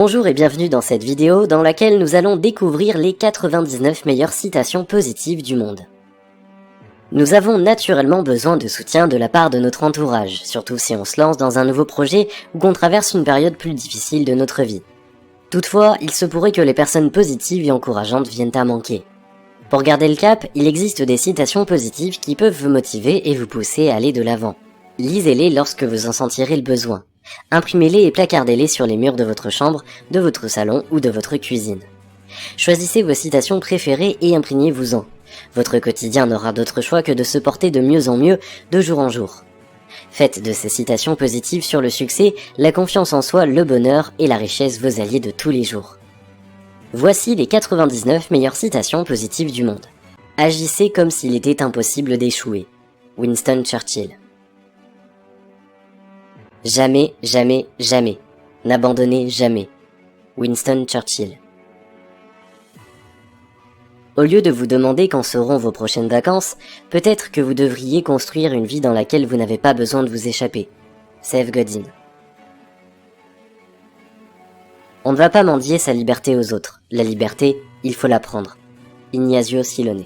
Bonjour et bienvenue dans cette vidéo dans laquelle nous allons découvrir les 99 meilleures citations positives du monde. Nous avons naturellement besoin de soutien de la part de notre entourage, surtout si on se lance dans un nouveau projet ou qu'on traverse une période plus difficile de notre vie. Toutefois, il se pourrait que les personnes positives et encourageantes viennent à manquer. Pour garder le cap, il existe des citations positives qui peuvent vous motiver et vous pousser à aller de l'avant. Lisez-les lorsque vous en sentirez le besoin. Imprimez-les et placardez-les sur les murs de votre chambre, de votre salon ou de votre cuisine. Choisissez vos citations préférées et imprégnez-vous-en. Votre quotidien n'aura d'autre choix que de se porter de mieux en mieux, de jour en jour. Faites de ces citations positives sur le succès, la confiance en soi, le bonheur et la richesse vos alliés de tous les jours. Voici les 99 meilleures citations positives du monde. Agissez comme s'il était impossible d'échouer. Winston Churchill. Jamais, jamais, jamais. N'abandonnez jamais. Winston Churchill. Au lieu de vous demander quand seront vos prochaines vacances, peut-être que vous devriez construire une vie dans laquelle vous n'avez pas besoin de vous échapper. Seth Godin. On ne va pas mendier sa liberté aux autres. La liberté, il faut la prendre. Ignazio Silone.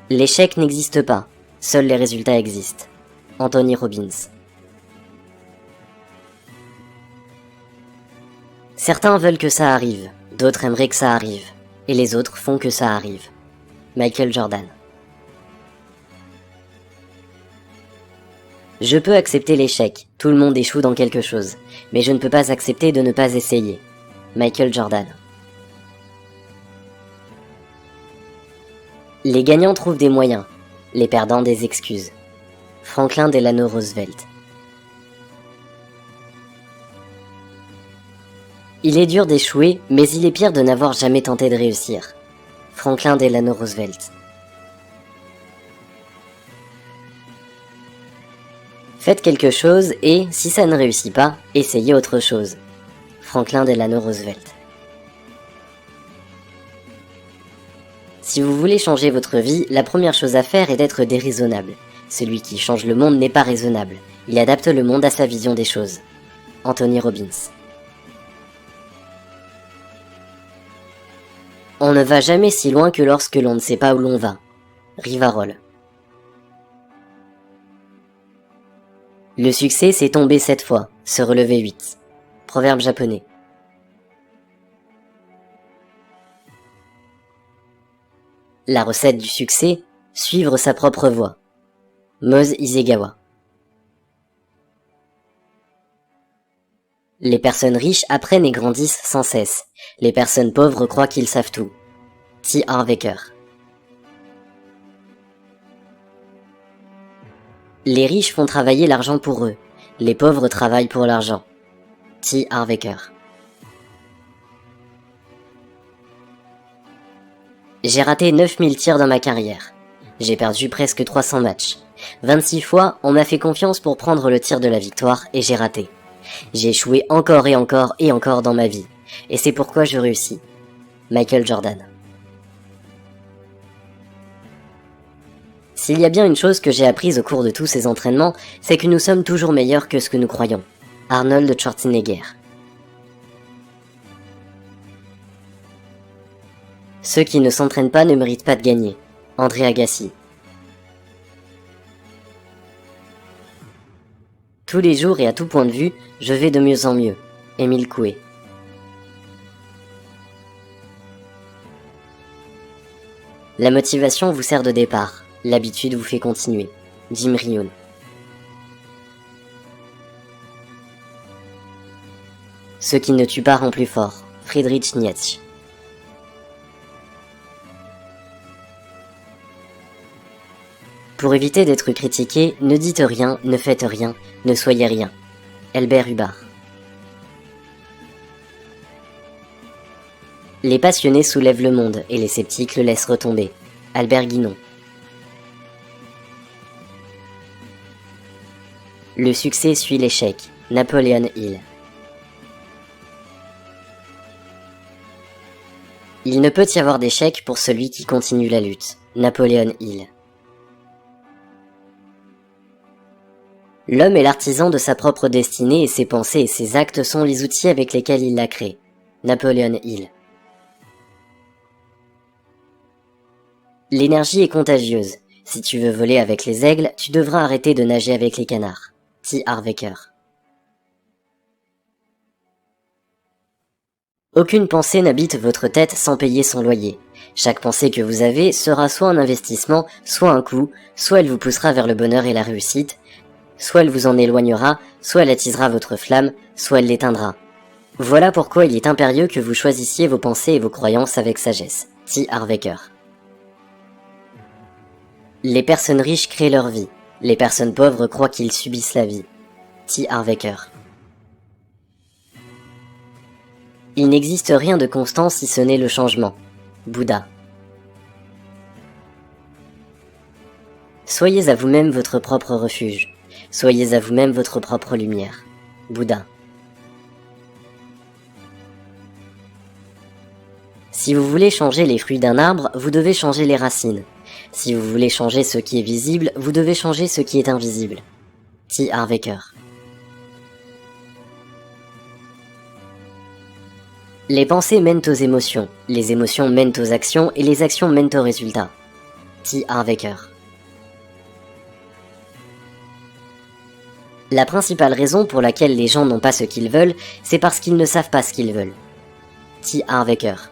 L'échec n'existe pas. Seuls les résultats existent. Anthony Robbins. Certains veulent que ça arrive, d'autres aimeraient que ça arrive, et les autres font que ça arrive. Michael Jordan. Je peux accepter l'échec, tout le monde échoue dans quelque chose, mais je ne peux pas accepter de ne pas essayer. Michael Jordan. Les gagnants trouvent des moyens, les perdants des excuses. Franklin Delano Roosevelt. Il est dur d'échouer, mais il est pire de n'avoir jamais tenté de réussir. Franklin Delano Roosevelt. Faites quelque chose et, si ça ne réussit pas, essayez autre chose. Franklin Delano Roosevelt. Si vous voulez changer votre vie, la première chose à faire est d'être déraisonnable. Celui qui change le monde n'est pas raisonnable. Il adapte le monde à sa vision des choses. Anthony Robbins. On ne va jamais si loin que lorsque l'on ne sait pas où l'on va. Rivarol. Le succès, c'est tomber 7 fois, se relever 8. Proverbe japonais. La recette du succès, suivre sa propre voie. Moz Isegawa. Les personnes riches apprennent et grandissent sans cesse. Les personnes pauvres croient qu'ils savent tout. T. Harv Eker. Les riches font travailler l'argent pour eux. Les pauvres travaillent pour l'argent. T. Harv Eker. J'ai raté 9000 tirs dans ma carrière. J'ai perdu presque 300 matchs. 26 fois, on m'a fait confiance pour prendre le tir de la victoire et j'ai raté. J'ai échoué encore et encore et encore dans ma vie. Et c'est pourquoi je réussis. Michael Jordan. S'il y a bien une chose que j'ai apprise au cours de tous ces entraînements, c'est que nous sommes toujours meilleurs que ce que nous croyons. Arnold Schwarzenegger. Ceux qui ne s'entraînent pas ne méritent pas de gagner. André Agassi. Tous les jours et à tout point de vue, je vais de mieux en mieux. Émile Coué. La motivation vous sert de départ. L'habitude vous fait continuer. Jim Rohn. Ce qui ne tue pas rend plus fort. Friedrich Nietzsche. Pour éviter d'être critiqué, ne dites rien, ne faites rien, ne soyez rien. Albert Hubbard. Les passionnés soulèvent le monde et les sceptiques le laissent retomber. Albert Guinon. Le succès suit l'échec. Napoléon Hill. Il ne peut y avoir d'échec pour celui qui continue la lutte. Napoléon Hill. L'homme est l'artisan de sa propre destinée et ses pensées et ses actes sont les outils avec lesquels il la crée. Napoléon Hill. L'énergie est contagieuse. Si tu veux voler avec les aigles, tu devras arrêter de nager avec les canards. T. Harv Eker. Aucune pensée n'habite votre tête sans payer son loyer. Chaque pensée que vous avez sera soit un investissement, soit un coût, soit elle vous poussera vers le bonheur et la réussite, soit elle vous en éloignera, soit elle attisera votre flamme, soit elle l'éteindra. Voilà pourquoi il est impérieux que vous choisissiez vos pensées et vos croyances avec sagesse. T. Harv Eker. Les personnes riches créent leur vie. Les personnes pauvres croient qu'ils subissent la vie. T. Harv Eker. Il n'existe rien de constant si ce n'est le changement. Bouddha. Soyez à vous-même votre propre refuge. Soyez à vous-même votre propre lumière. Bouddha. Si vous voulez changer les fruits d'un arbre, vous devez changer les racines. Si vous voulez changer ce qui est visible, vous devez changer ce qui est invisible. T. Harv Eker. Les pensées mènent aux émotions, les émotions mènent aux actions et les actions mènent aux résultats. T. Harv Eker. La principale raison pour laquelle les gens n'ont pas ce qu'ils veulent, c'est parce qu'ils ne savent pas ce qu'ils veulent. T. Harv Eker.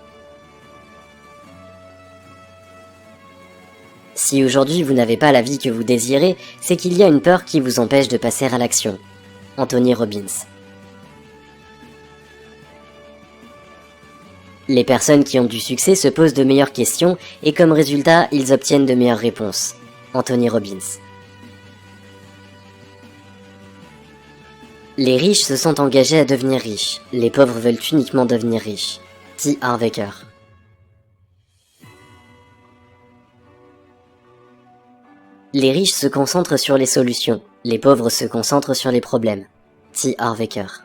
Si aujourd'hui vous n'avez pas la vie que vous désirez, c'est qu'il y a une peur qui vous empêche de passer à l'action. Anthony Robbins. Les personnes qui ont du succès se posent de meilleures questions et comme résultat, ils obtiennent de meilleures réponses. Anthony Robbins. Les riches se sont engagés à devenir riches. Les pauvres veulent uniquement devenir riches. T. Harv Eker. Les riches se concentrent sur les solutions. Les pauvres se concentrent sur les problèmes. T. Harv Eker.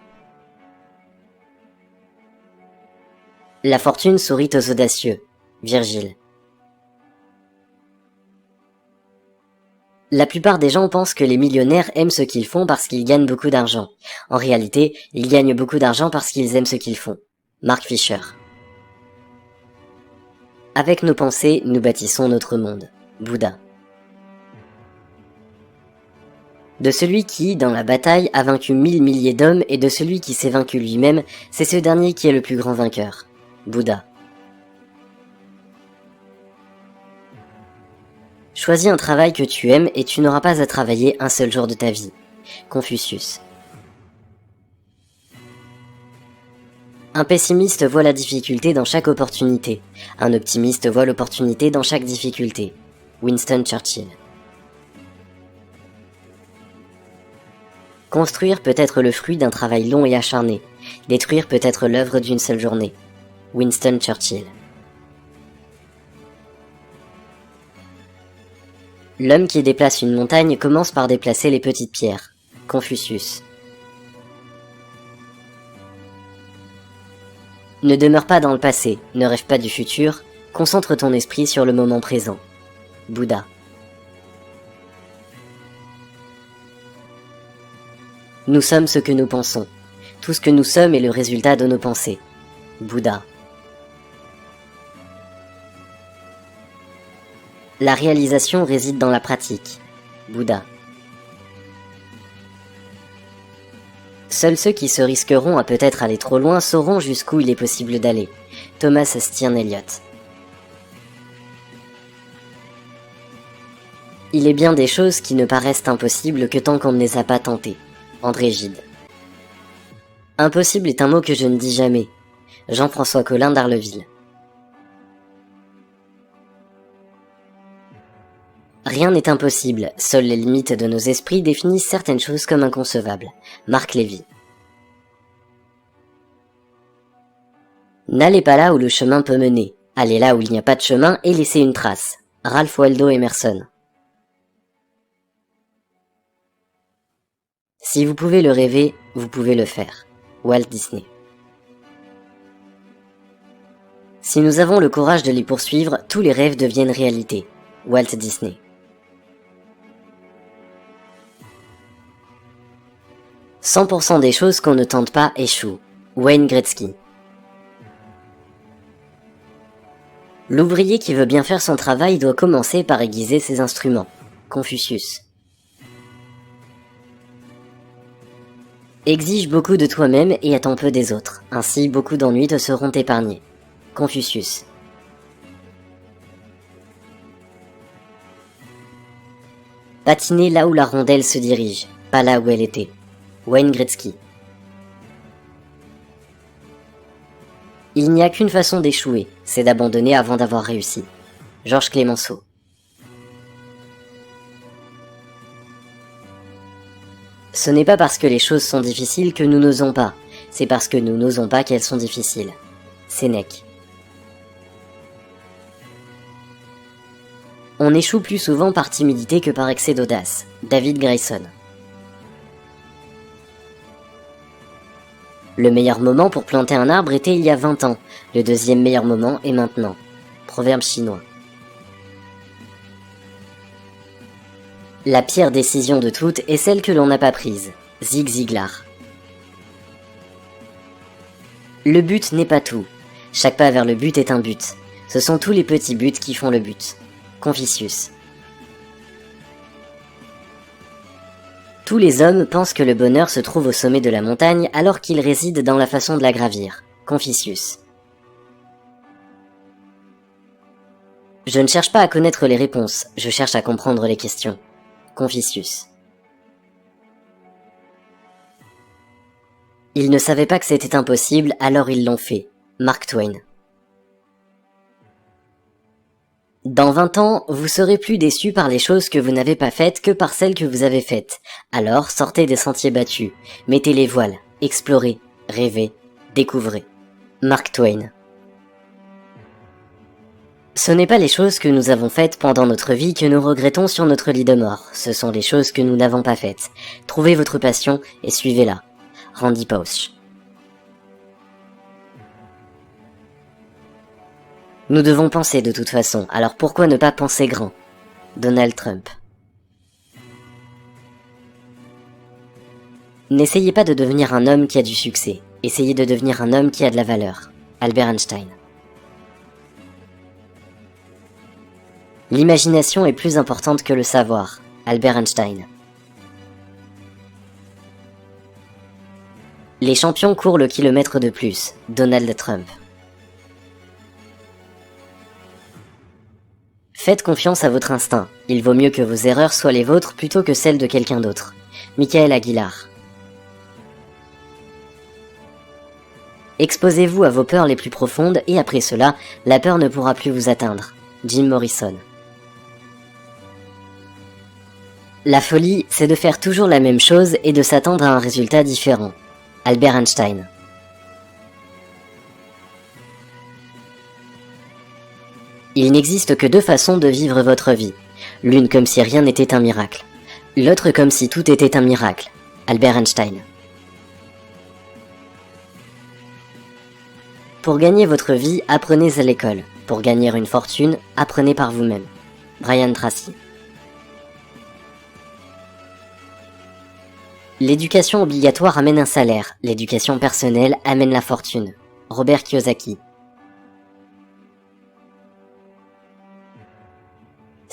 La fortune sourit aux audacieux. Virgile. La plupart des gens pensent que les millionnaires aiment ce qu'ils font parce qu'ils gagnent beaucoup d'argent. En réalité, ils gagnent beaucoup d'argent parce qu'ils aiment ce qu'ils font. Mark Fisher. Avec nos pensées, nous bâtissons notre monde. Bouddha. De celui qui, dans la bataille, a vaincu 1000 milliers d'hommes et de celui qui s'est vaincu lui-même, c'est ce dernier qui est le plus grand vainqueur. Bouddha. Choisis un travail que tu aimes et tu n'auras pas à travailler un seul jour de ta vie. Confucius. Un pessimiste voit la difficulté dans chaque opportunité. Un optimiste voit l'opportunité dans chaque difficulté. Winston Churchill. Construire peut être le fruit d'un travail long et acharné. Détruire peut être l'œuvre d'une seule journée. Winston Churchill. L'homme qui déplace une montagne commence par déplacer les petites pierres. Confucius. Ne demeure pas dans le passé, ne rêve pas du futur, concentre ton esprit sur le moment présent. Bouddha. Nous sommes ce que nous pensons. Tout ce que nous sommes est le résultat de nos pensées. Bouddha. La réalisation réside dans la pratique. Bouddha. Seuls ceux qui se risqueront à peut-être aller trop loin sauront jusqu'où il est possible d'aller. Thomas Stearns Eliot. Il est bien des choses qui ne paraissent impossibles que tant qu'on ne les a pas tentées. André Gide. Impossible est un mot que je ne dis jamais. Jean-François Collin d'Arleville. Rien n'est impossible, seules les limites de nos esprits définissent certaines choses comme inconcevables. Marc Lévy. N'allez pas là où le chemin peut mener, allez là où il n'y a pas de chemin et laissez une trace. Ralph Waldo Emerson. Si vous pouvez le rêver, vous pouvez le faire. Walt Disney. Si nous avons le courage de les poursuivre, tous les rêves deviennent réalité. Walt Disney. 100% des choses qu'on ne tente pas échouent. Wayne Gretzky. L'ouvrier qui veut bien faire son travail doit commencer par aiguiser ses instruments. Confucius. Exige beaucoup de toi-même et attends peu des autres, ainsi beaucoup d'ennuis te seront épargnés. Confucius. Patiner là où la rondelle se dirige, pas là où elle était. Wayne Gretzky. Il n'y a qu'une façon d'échouer, c'est d'abandonner avant d'avoir réussi. Georges Clemenceau. Ce n'est pas parce que les choses sont difficiles que nous n'osons pas, c'est parce que nous n'osons pas qu'elles sont difficiles. Sénèque. On échoue plus souvent par timidité que par excès d'audace. David Grayson. Le meilleur moment pour planter un arbre était il y a 20 ans. Le deuxième meilleur moment est maintenant. Proverbe chinois. La pire décision de toutes est celle que l'on n'a pas prise. Zig Ziglar. Le but n'est pas tout. Chaque pas vers le but est un but. Ce sont tous les petits buts qui font le but. Confucius. Tous les hommes pensent que le bonheur se trouve au sommet de la montagne alors qu'il réside dans la façon de la gravir. Confucius. Je ne cherche pas à connaître les réponses, je cherche à comprendre les questions. Confucius. Ils ne savaient pas que c'était impossible, alors ils l'ont fait. Mark Twain. Dans 20 ans, vous serez plus déçus par les choses que vous n'avez pas faites que par celles que vous avez faites. Alors sortez des sentiers battus, mettez les voiles, explorez, rêvez, découvrez. Mark Twain. Ce n'est pas les choses que nous avons faites pendant notre vie que nous regrettons sur notre lit de mort, ce sont les choses que nous n'avons pas faites. Trouvez votre passion et suivez-la. Randy Pausch. Nous devons penser de toute façon, alors pourquoi ne pas penser grand? Donald Trump. N'essayez pas de devenir un homme qui a du succès, essayez de devenir un homme qui a de la valeur. Albert Einstein. L'imagination est plus importante que le savoir. Albert Einstein. Les champions courent le kilomètre de plus. Donald Trump. Faites confiance à votre instinct. Il vaut mieux que vos erreurs soient les vôtres plutôt que celles de quelqu'un d'autre. Michael Aguilar. Exposez-vous à vos peurs les plus profondes et après cela, la peur ne pourra plus vous atteindre. Jim Morrison. La folie, c'est de faire toujours la même chose et de s'attendre à un résultat différent. Albert Einstein. Il n'existe que deux façons de vivre votre vie. L'une comme si rien n'était un miracle. L'autre comme si tout était un miracle. Albert Einstein. Pour gagner votre vie, apprenez à l'école. Pour gagner une fortune, apprenez par vous-même. Brian Tracy. L'éducation obligatoire amène un salaire, l'éducation personnelle amène la fortune. Robert Kiyosaki.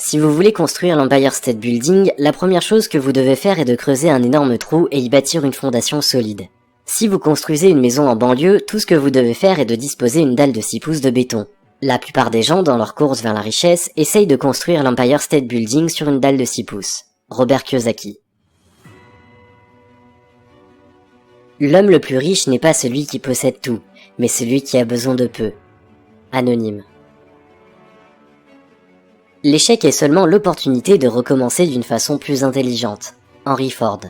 Si vous voulez construire l'Empire State Building, la première chose que vous devez faire est de creuser un énorme trou et y bâtir une fondation solide. Si vous construisez une maison en banlieue, tout ce que vous devez faire est de disposer une dalle de 6 pouces de béton. La plupart des gens, dans leur course vers la richesse, essayent de construire l'Empire State Building sur une dalle de 6 pouces. Robert Kiyosaki. L'homme le plus riche n'est pas celui qui possède tout, mais celui qui a besoin de peu. Anonyme. L'échec est seulement l'opportunité de recommencer d'une façon plus intelligente. Henry Ford.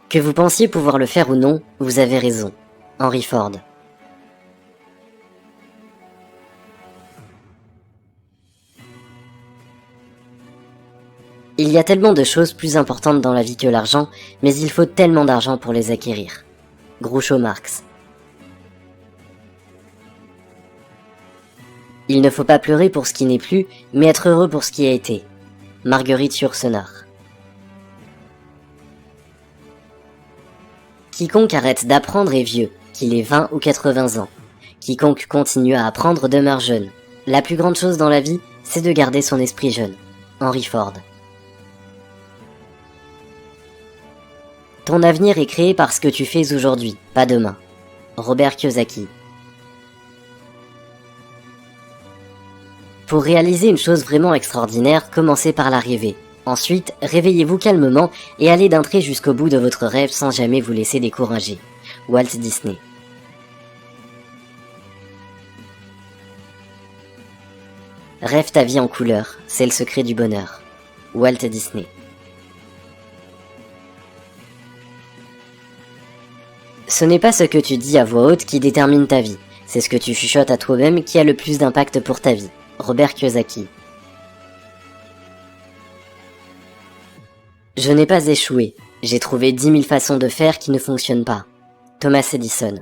Que vous pensiez pouvoir le faire ou non, vous avez raison. Henry Ford. Il y a tellement de choses plus importantes dans la vie que l'argent, mais il faut tellement d'argent pour les acquérir. Groucho Marx. Il ne faut pas pleurer pour ce qui n'est plus, mais être heureux pour ce qui a été. Marguerite Yourcenar. Quiconque arrête d'apprendre est vieux, qu'il ait 20 ou 80 ans. Quiconque continue à apprendre demeure jeune. La plus grande chose dans la vie, c'est de garder son esprit jeune. Henry Ford. Ton avenir est créé par ce que tu fais aujourd'hui, pas demain. Robert Kiyosaki. Pour réaliser une chose vraiment extraordinaire, commencez par la rêver. Ensuite, réveillez-vous calmement et allez d'un trait jusqu'au bout de votre rêve sans jamais vous laisser décourager. Walt Disney. Rêve ta vie en couleur, c'est le secret du bonheur. Walt Disney. Ce n'est pas ce que tu dis à voix haute qui détermine ta vie, c'est ce que tu chuchotes à toi-même qui a le plus d'impact pour ta vie. Robert Kiyosaki. Je n'ai pas échoué, j'ai trouvé 10 000 façons de faire qui ne fonctionnent pas. Thomas Edison.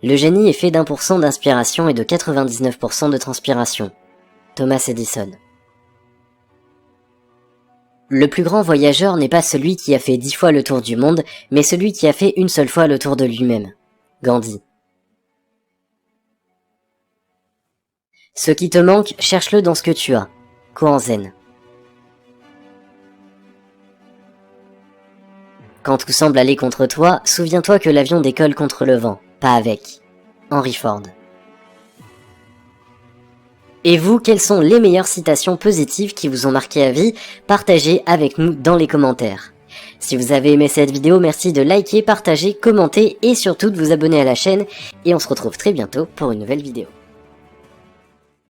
Le génie est fait d'1% d'inspiration et de 99% de transpiration. Thomas Edison. Le plus grand voyageur n'est pas celui qui a fait 10 fois le tour du monde, mais celui qui a fait une seule fois le tour de lui-même. Gandhi. Ce qui te manque, cherche-le dans ce que tu as. Koan Zen. Quand tout semble aller contre toi, souviens-toi que l'avion décolle contre le vent, pas avec. Henry Ford. Et vous, quelles sont les meilleures citations positives qui vous ont marqué à vie? Partagez avec nous dans les commentaires. Si vous avez aimé cette vidéo, merci de liker, partager, commenter et surtout de vous abonner à la chaîne. Et on se retrouve très bientôt pour une nouvelle vidéo.